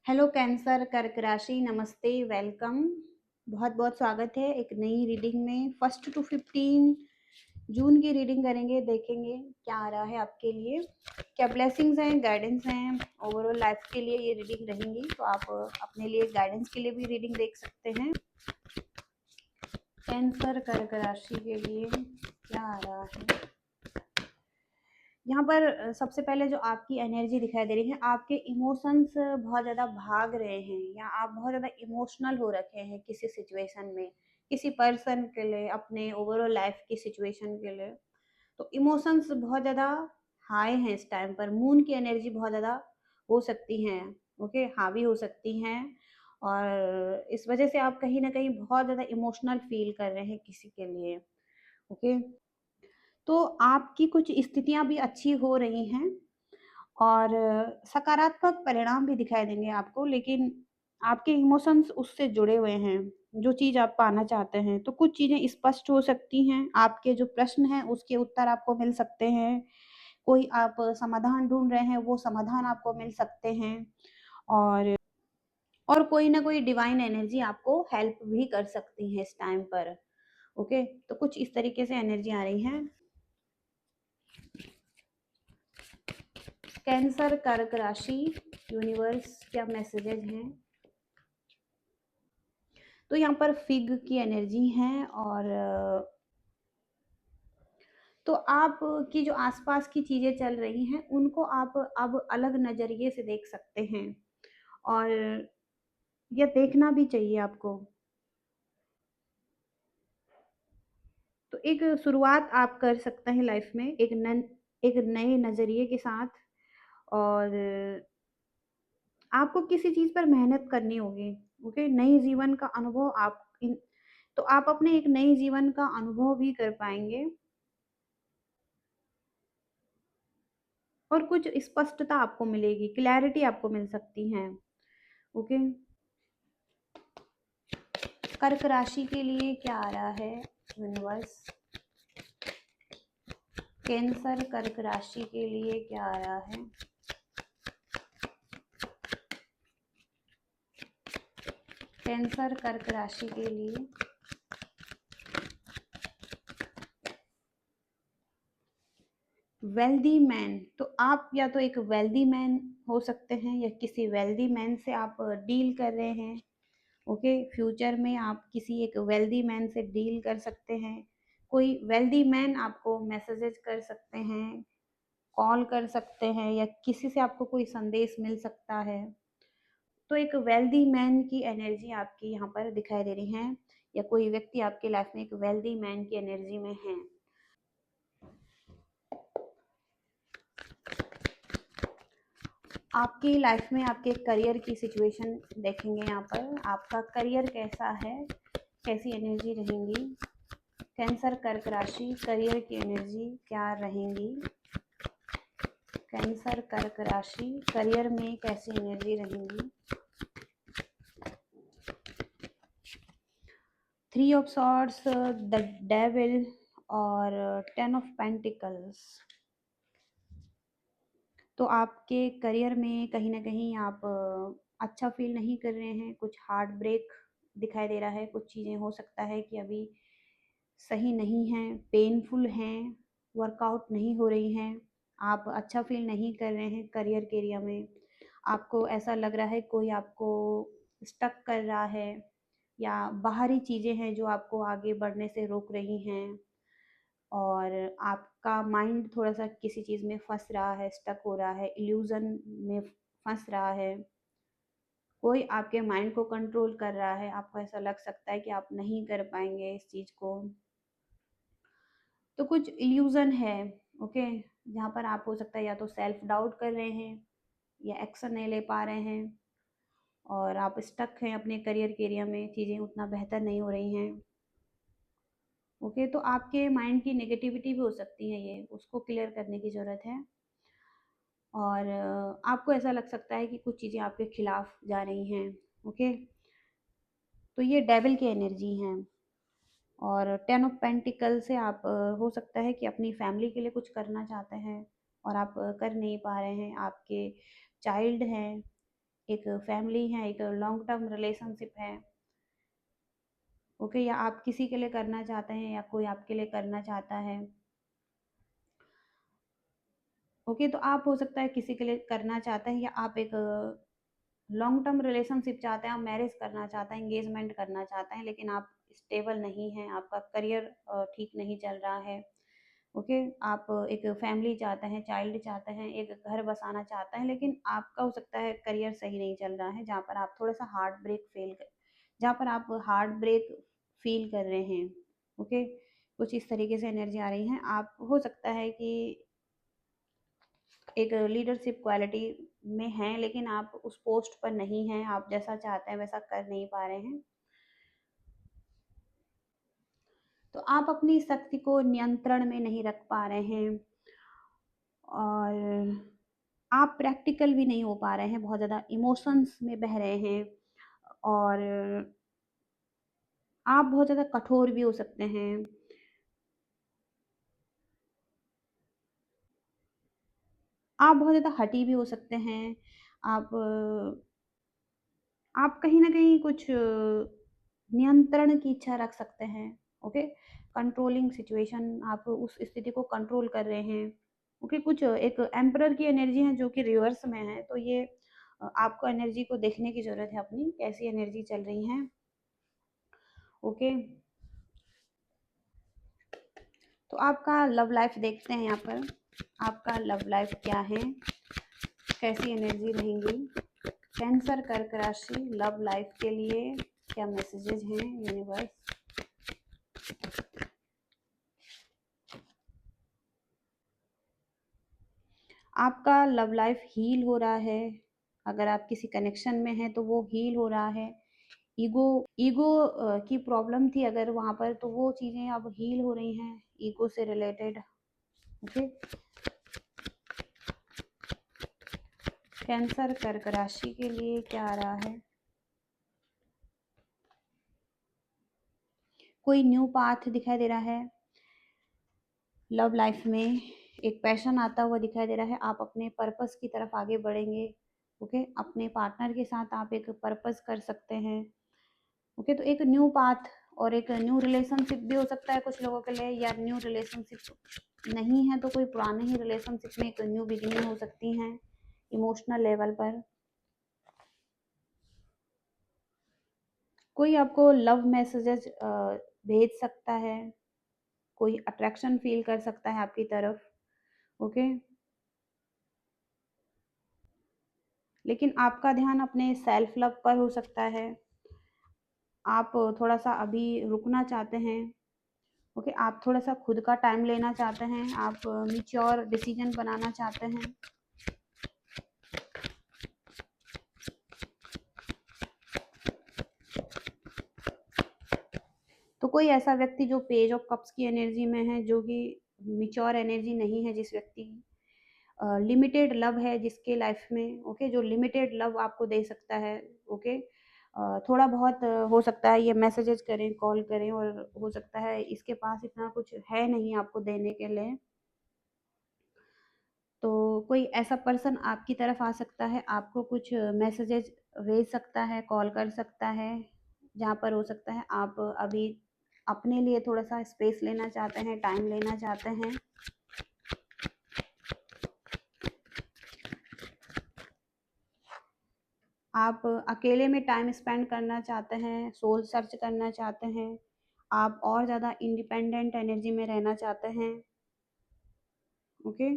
Hello cancer कर्क राशि, नमस्ते, वेलकम। बहुत बहुत स्वागत है एक नई रीडिंग में। 1 to 15 जून की रीडिंग करेंगे, देखेंगे क्या आ रहा है आपके लिए, क्या ब्लेसिंग्स हैं, गाइडेंस हैं। ओवरऑल लाइफ के लिए ये रीडिंग रहेंगी, तो आप अपने लिए गाइडेंस के लिए भी रीडिंग देख सकते हैं। कैंसर कर्क राशि के लिए क्या आ रहा है यहाँ पर। सबसे पहले जो आपकी एनर्जी दिखाई दे रही है, आपके इमोशंस बहुत ज़्यादा भाग रहे हैं, या आप बहुत ज़्यादा इमोशनल हो रखे हैं किसी सिचुएशन में, किसी पर्सन के लिए, अपने ओवरऑल लाइफ की सिचुएशन के लिए। तो इमोशंस बहुत ज़्यादा हाई हैं इस टाइम पर। मून की एनर्जी बहुत ज़्यादा हो सकती हैं, ओके, हावी हो सकती हैं, और इस वजह से आप कहीं ना कहीं बहुत ज़्यादा इमोशनल फील कर रहे हैं किसी के लिए, ओके। तो आपकी कुछ स्थितियां भी अच्छी हो रही हैं, और सकारात्मक परिणाम भी दिखाई देंगे आपको, लेकिन आपके इमोशंस उससे जुड़े हुए हैं, जो चीज़ आप पाना चाहते हैं। तो कुछ चीज़ें स्पष्ट हो सकती हैं, आपके जो प्रश्न हैं उसके उत्तर आपको मिल सकते हैं, कोई आप समाधान ढूंढ रहे हैं वो समाधान आपको मिल सकते हैं, और कोई ना कोई डिवाइन एनर्जी आपको हेल्प भी कर सकती है इस टाइम पर, ओके। तो कुछ इस तरीके से एनर्जी आ रही है। कैंसर कर्क राशि, यूनिवर्स क्या मैसेजेज हैं। तो यहाँ पर फिग की एनर्जी है, और तो आप की जो आसपास की चीजें चल रही हैं उनको आप अब अलग नजरिए से देख सकते हैं, और यह देखना भी चाहिए आपको। तो एक शुरुआत आप कर सकते हैं लाइफ में एक नए नजरिए के साथ, और आपको किसी चीज पर मेहनत करनी होगी, ओके। नई जीवन का अनुभव तो आप अपने एक नई जीवन का अनुभव भी कर पाएंगे, और कुछ स्पष्टता आपको मिलेगी, क्लैरिटी आपको मिल सकती है, ओके। कर्क राशि के लिए क्या आ रहा है यूनिवर्स। कैंसर कर्क राशि के लिए क्या आ रहा है। कैंसर कर्क राशि के लिए वेल्दी मैन। तो आप या तो एक वेल्दी मैन हो सकते हैं, या किसी वेल्दी मैन से आप डील कर रहे हैं, ओके। फ्यूचर में आप किसी एक वेल्दी मैन से डील कर सकते हैं। कोई वेल्दी मैन आपको मैसेजेस कर सकते हैं, कॉल कर सकते हैं, या किसी से आपको कोई संदेश मिल सकता है। तो एक वेल्दी मैन की एनर्जी आपकी यहाँ पर दिखाई दे रही है, या कोई व्यक्ति आपके लाइफ में एक वेल्दी मैन की एनर्जी में है। आपकी लाइफ में आपके करियर की सिचुएशन देखेंगे यहाँ पर, आपका करियर कैसा है, कैसी एनर्जी रहेंगी। कैंसर कर्क राशि, करियर की एनर्जी क्या रहेंगी। कैंसर कर्क राशि, करियर में कैसी एनर्जी रहेंगी। 3 ऑफ सॉर्ड्स, द डेविल, और 10 ऑफ पेंटिकल्स। तो आपके करियर में कहीं ना कहीं आप अच्छा फील नहीं कर रहे हैं, कुछ हार्ट ब्रेक दिखाई दे रहा है, कुछ चीज़ें हो सकता है कि अभी सही नहीं हैं, पेनफुल हैं, वर्कआउट नहीं हो रही हैं, आप अच्छा फील नहीं कर रहे हैं करियर के एरिया में। आपको ऐसा लग रहा है कोई आपको स्टक कर रहा है, या बाहरी चीज़ें हैं जो आपको आगे बढ़ने से रोक रही हैं, और आपका माइंड थोड़ा सा किसी चीज़ में फंस रहा है, स्टक हो रहा है, इल्यूजन में फंस रहा है। कोई आपके माइंड को कंट्रोल कर रहा है, आपको ऐसा लग सकता है कि आप नहीं कर पाएंगे इस चीज़ को। तो कुछ इल्यूजन है, ओके, जहाँ पर आप हो सकता है या तो सेल्फ डाउट कर रहे हैं, या एक्शन नहीं ले पा रहे हैं, और आप स्टक हैं अपने करियर के एरिया में, चीज़ें उतना बेहतर नहीं हो रही हैं, ओके। तो आपके माइंड की नेगेटिविटी भी हो सकती है, ये उसको क्लियर करने की ज़रूरत है। और आपको ऐसा लग सकता है कि कुछ चीज़ें आपके खिलाफ जा रही हैं, ओके। तो ये डेविल की एनर्जी हैं, और 10 ऑफ पेंटिकल से आप हो सकता है कि अपनी फैमिली के लिए कुछ करना चाहते हैं, और आप कर नहीं पा रहे हैं। आपके चाइल्ड हैं, एक फैमिली है, एक लॉन्ग टर्म रिलेशनशिप है, ओके, या आप किसी के लिए करना चाहते हैं या कोई आपके लिए करना चाहता है, ओके। तो आप हो सकता है किसी के लिए करना चाहते हैं, या आप एक लॉन्ग टर्म रिलेशनशिप चाहते हैं, आप मैरिज करना चाहते हैं, एंगेजमेंट करना चाहते हैं, लेकिन आप स्टेबल नहीं हैं, आपका करियर ठीक नहीं चल रहा है, ओके। आप एक फैमिली चाहते हैं, चाइल्ड चाहते हैं, एक घर बसाना चाहते हैं, लेकिन आपका हो सकता है करियर सही नहीं चल रहा है, जहाँ पर आप थोड़ा सा जहाँ पर आप हार्ट ब्रेक फील कर रहे हैं, ओके। कुछ इस तरीके से एनर्जी आ रही है। आप हो सकता है कि एक लीडरशिप क्वालिटी में हैं, लेकिन आप उस पोस्ट पर नहीं हैं, आप जैसा चाहते हैं वैसा कर नहीं पा रहे हैं। तो आप अपनी शक्ति को नियंत्रण में नहीं रख पा रहे हैं, और आप प्रैक्टिकल भी नहीं हो पा रहे हैं, बहुत ज़्यादा इमोशंस में बह रहे हैं, और आप बहुत ज़्यादा कठोर भी हो सकते हैं। आप बहुत ज़्यादा हठी भी हो सकते हैं। आप आप कहीं न कहीं कुछ नियंत्रण की इच्छा रख सकते हैं, ओके? कंट्रोलिंग सिचुएशन, आप उस स्थिति को कंट्रोल कर रहे हैं, ओके? कुछ एक एम्परर की एनर्जी है जो कि रिवर्स में है, तो ये आपको एनर्जी को देखने की ज़रूरत है अपनी, कैसी एनर्जी चल रही है, ओके? तो आपका लव लाइफ देखते हैं यहाँ पर, आपका लव लाइफ क्या है? कैसी एनर्जी रहेंगी? कैंसर कर्क राशि लव लाइफ के लिए क्या मैसेजेस हैं यूनिवर्स? आपका लव लाइफ हील हो रहा है, अगर आप किसी कनेक्शन में हैं तो वो हील हो रहा है। ईगो ईगो की प्रॉब्लम थी अगर वहाँ पर, तो वो चीज़ें अब हील हो रही हैं ईगो से रिलेटेड, ओके। कैंसर कर्क राशि के लिए क्या आ रहा है? कोई न्यू पाथ दिखाई दे रहा है लव लाइफ में, एक पैशन आता हुआ दिखाई दे रहा है, आप अपने पर्पस की तरफ आगे बढ़ेंगे, ओके। अपने पार्टनर के साथ आप एक पर्पस कर सकते हैं, ओके। तो एक न्यू पाथ और एक न्यू रिलेशनशिप भी हो सकता है कुछ लोगों के लिए, या न्यू रिलेशनशिप नहीं है तो कोई पुराने ही रिलेशनशिप में एक न्यू बिगिनिंग हो सकती है इमोशनल लेवल पर। कोई आपको लव मैसेजेस भेज सकता है, कोई अट्रैक्शन फील कर सकता है आपकी तरफ, ओके। लेकिन आपका ध्यान अपने सेल्फ लव पर हो सकता है, आप थोड़ा सा अभी रुकना चाहते हैं, ओके। आप थोड़ा सा खुद का टाइम लेना चाहते हैं, आप मैच्योर डिसीजन बनाना चाहते हैं, तो कोई ऐसा व्यक्ति जो पेज ऑफ कप्स की एनर्जी में है, जो कि मैच्योर एनर्जी नहीं है, जिस व्यक्ति की लिमिटेड लव है जिसके लाइफ में, ओके, जो लिमिटेड लव आपको दे सकता है, ओके। थोड़ा बहुत हो सकता है ये मैसेजेस करें, कॉल करें, और हो सकता है इसके पास इतना कुछ है नहीं आपको देने के लिए, तो कोई ऐसा पर्सन आपकी तरफ आ सकता है, आपको कुछ मैसेजेस भेज सकता है, कॉल कर सकता है, जहाँ पर हो सकता है आप अभी अपने लिए थोड़ा सा स्पेस लेना चाहते हैं, टाइम लेना चाहते हैं। आप अकेले में टाइम स्पेंड करना चाहते हैं, सोल सर्च करना चाहते हैं, आप और ज़्यादा इंडिपेंडेंट एनर्जी में रहना चाहते हैं, ओके।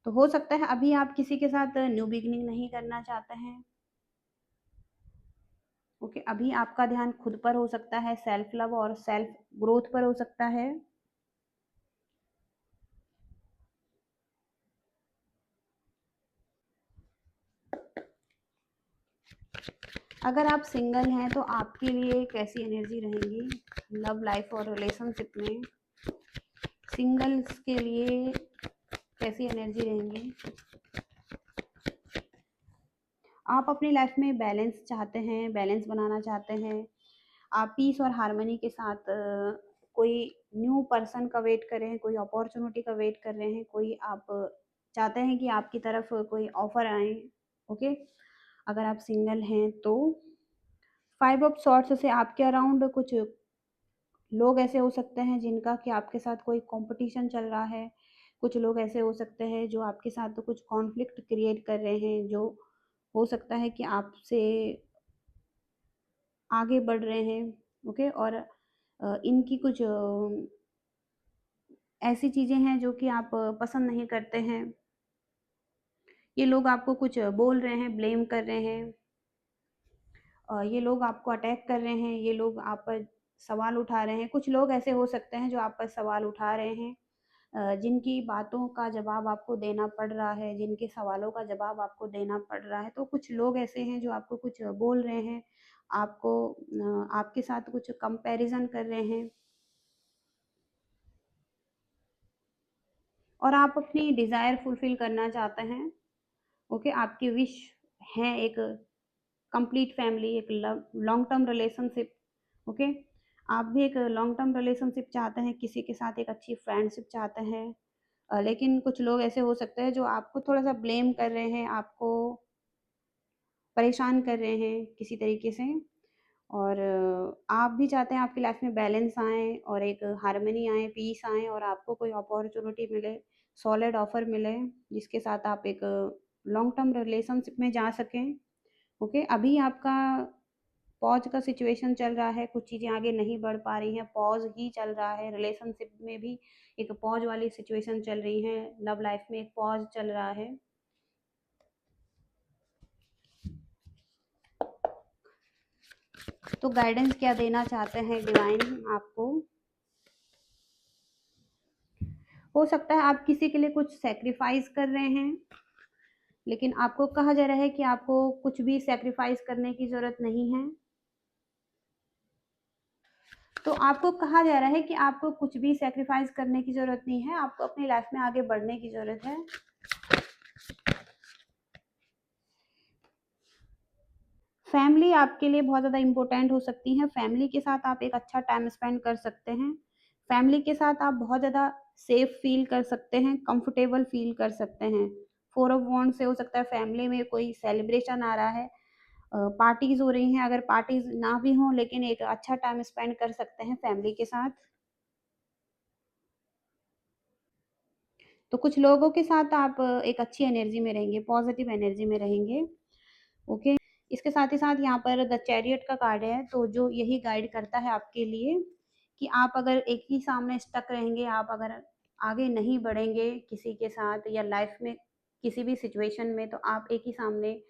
तो हो सकता है अभी आप किसी के साथ न्यू बिगिनिंग नहीं करना चाहते हैं, ओके। अभी आपका ध्यान खुद पर हो सकता है, सेल्फ लव और सेल्फ ग्रोथ पर हो सकता है। अगर आप सिंगल हैं तो आपके लिए कैसी एनर्जी रहेंगी लव लाइफ और रिलेशनशिप में? सिंगल्स के लिए कैसी एनर्जी रहेंगी? आप अपनी लाइफ में बैलेंस चाहते हैं, बैलेंस बनाना चाहते हैं, आप पीस और हार्मनी के साथ कोई न्यू पर्सन का वेट कर रहे हैं, कोई अपॉर्चुनिटी का वेट कर रहे हैं, कोई आप चाहते हैं कि आपकी तरफ कोई ऑफर आए। ओके, अगर आप सिंगल हैं तो 5 ऑफ सॉर्ट्स से आपके अराउंड कुछ लोग ऐसे हो सकते हैं जिनका कि आपके साथ कोई कंपटीशन चल रहा है। कुछ लोग ऐसे हो सकते हैं जो आपके साथ तो कुछ कॉन्फ्लिक्ट क्रिएट कर रहे हैं, जो हो सकता है कि आपसे आगे बढ़ रहे हैं। ओके, और इनकी कुछ ऐसी चीज़ें हैं जो कि आप पसंद नहीं करते हैं। ये लोग आपको कुछ बोल रहे हैं, ब्लेम कर रहे हैं, ये लोग आपको अटैक कर रहे हैं, ये लोग आप पर सवाल उठा रहे हैं। कुछ लोग ऐसे हो सकते हैं जो आप पर सवाल उठा रहे हैं, जिनकी बातों का जवाब आपको देना पड़ रहा है, जिनके सवालों का जवाब आपको देना पड़ रहा है। तो कुछ लोग ऐसे हैं जो आपको कुछ बोल रहे हैं, आपको आपके साथ कुछ कंपैरिजन कर रहे हैं, और आप अपनी डिज़ायर फुलफिल करना चाहते हैं। ओके, आपकी विश है एक कंप्लीट फैमिली, एक लॉन्ग टर्म रिलेशनशिप। ओके, आप भी एक लॉन्ग टर्म रिलेशनशिप चाहते हैं, किसी के साथ एक अच्छी फ्रेंडशिप चाहते हैं। लेकिन कुछ लोग ऐसे हो सकते हैं जो आपको थोड़ा सा ब्लेम कर रहे हैं, आपको परेशान कर रहे हैं किसी तरीके से। और आप भी चाहते हैं आपकी लाइफ में बैलेंस आए और एक हार्मनी आए, पीस आए, और आपको कोई अपॉर्चुनिटी मिले, सॉलिड ऑफर मिले, जिसके साथ आप एक लॉन्ग टर्म रिलेशनशिप में जा सकें। ओके, अभी आपका पॉज का सिचुएशन चल रहा है, कुछ चीज़ें आगे नहीं बढ़ पा रही हैं, पॉज ही चल रहा है। रिलेशनशिप में भी एक पॉज वाली सिचुएशन चल रही है, लव लाइफ में एक पॉज चल रहा है। तो गाइडेंस क्या देना चाहते हैं डिवाइन आपको? हो सकता है आप किसी के लिए कुछ सेक्रीफाइस कर रहे हैं, लेकिन आपको कहा जा रहा है कि आपको कुछ भी सेक्रीफाइस करने की ज़रूरत नहीं है। तो आपको कहा जा रहा है कि आपको कुछ भी सेक्रीफाइस करने की ज़रूरत नहीं है, आपको अपनी लाइफ में आगे बढ़ने की ज़रूरत है। फैमिली आपके लिए बहुत ज़्यादा इम्पोर्टेंट हो सकती है, फैमिली के साथ आप एक अच्छा टाइम स्पेंड कर सकते हैं, फैमिली के साथ आप बहुत ज़्यादा सेफ फील कर सकते हैं, कंफर्टेबल फील कर सकते हैं। 4 ऑफ वॉन्ड्स से हो सकता है फैमिली में कोई सेलिब्रेशन आ रहा है, पार्टीज हो रही हैं, अगर पार्टीज ना भी हों लेकिन एक अच्छा टाइम स्पेंड कर सकते हैं फैमिली के साथ। तो कुछ लोगों के साथ आप एक अच्छी एनर्जी में रहेंगे, पॉजिटिव एनर्जी में रहेंगे। ओके, इसके साथ ही साथ यहाँ पर द चैरियट का कार्ड है, तो जो यही गाइड करता है आपके लिए कि आप अगर एक ही सामने स्टक रहेंगे, आप अगर आगे नहीं बढ़ेंगे किसी के साथ या लाइफ में किसी भी सिचुएशन में, तो आप एक ही सामने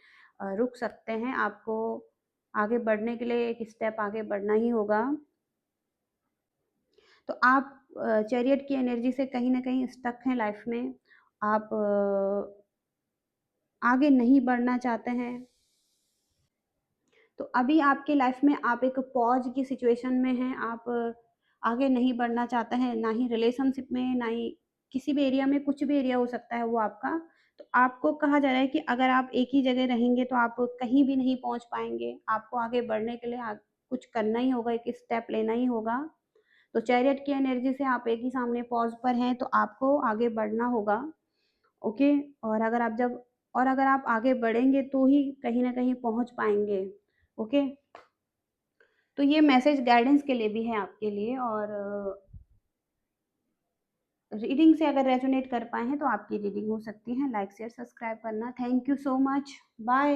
रुक सकते हैं। आपको आगे बढ़ने के लिए एक स्टेप आगे बढ़ना ही होगा। तो आप चैरियट की एनर्जी से कहीं ना कहीं स्टक हैं लाइफ में, आप आगे नहीं बढ़ना चाहते हैं। तो अभी आपके लाइफ में आप एक पॉज की सिचुएशन में हैं, आप आगे नहीं बढ़ना चाहते हैं, ना ही रिलेशनशिप में, ना ही किसी भी एरिया में, कुछ भी एरिया हो सकता है वो आपका। तो आपको कहा जा रहा है कि अगर आप एक ही जगह रहेंगे तो आप कहीं भी नहीं पहुंच पाएंगे, आपको आगे बढ़ने के लिए कुछ करना ही होगा, एक स्टेप लेना ही होगा। तो चैरियट की एनर्जी से आप एक ही सामने पॉज पर हैं, तो आपको आगे बढ़ना होगा। ओके, और अगर आप आगे बढ़ेंगे तो ही कहीं ना कहीं पहुंच पाएंगे। ओके, तो ये मैसेज गाइडेंस के लिए भी है आपके लिए, और रीडिंग से अगर रेजोनेट कर पाए हैं तो आपकी रीडिंग हो सकती है। लाइक शेयर सब्सक्राइब करना। Thank you so much. Bye.